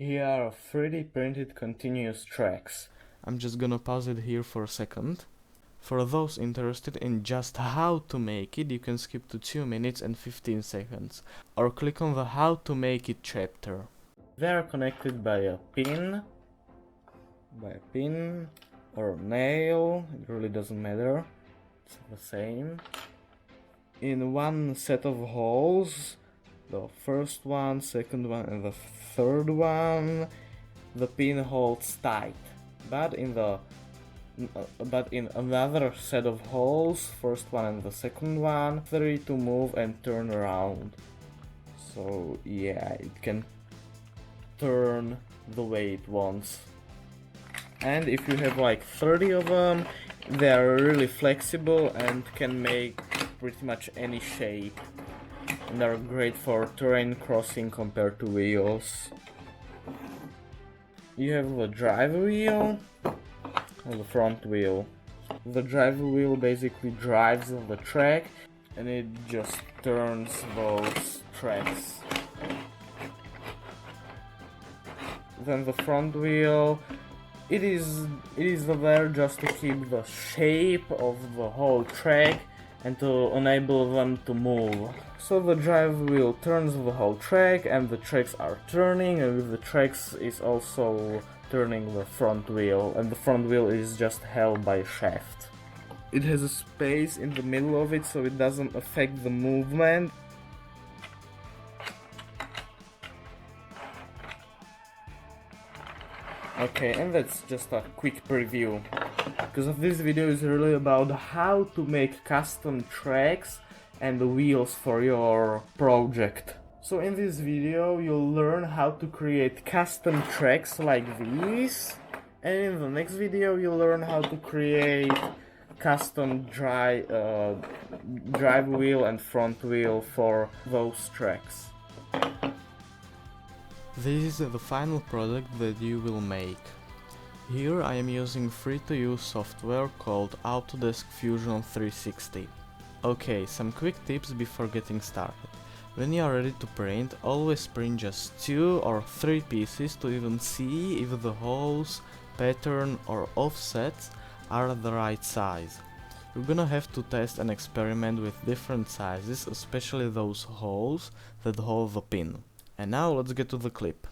Here are 3D printed continuous tracks. I'm just gonna pause it here for a second. For those interested in just how to make it, you can skip to 2 minutes and 15 seconds, or click on the how to make it chapter. They are connected by a pin or a nail, it really doesn't matter, it's the same. In one set of holes, the first one, second one, and the third one, the pin holds tight. But in another set of holes, first one and the second one, free to move and turn around. So yeah, it can turn the way it wants. And if you have like 30 of them, they are really flexible and can make pretty much any shape. And are great for terrain crossing compared to wheels. You have the drive wheel and the front wheel. The drive wheel basically drives the track and it just turns those tracks. Then the front wheel, it is there just to keep the shape of the whole track and to enable them to move. So the drive wheel turns the whole track and the tracks are turning, and with the tracks is also turning the front wheel, and the front wheel is just held by a shaft. It has a space in the middle of it so it doesn't affect the movement. Okay, and that's just a quick preview, because this video is really about how to make custom tracks and the wheels for your project. So in this video you'll learn how to create custom tracks like these, and in the next video you'll learn how to create custom drive wheel and front wheel for those tracks. This is the final product that you will make. Here I am using free-to-use software called Autodesk Fusion 360. Okay, some quick tips before getting started. When you are ready to print, always print just 2 or 3 pieces to even see if the holes, pattern or offsets are the right size. You're gonna have to test and experiment with different sizes, especially those holes that hold the pin. And now let's get to the clip.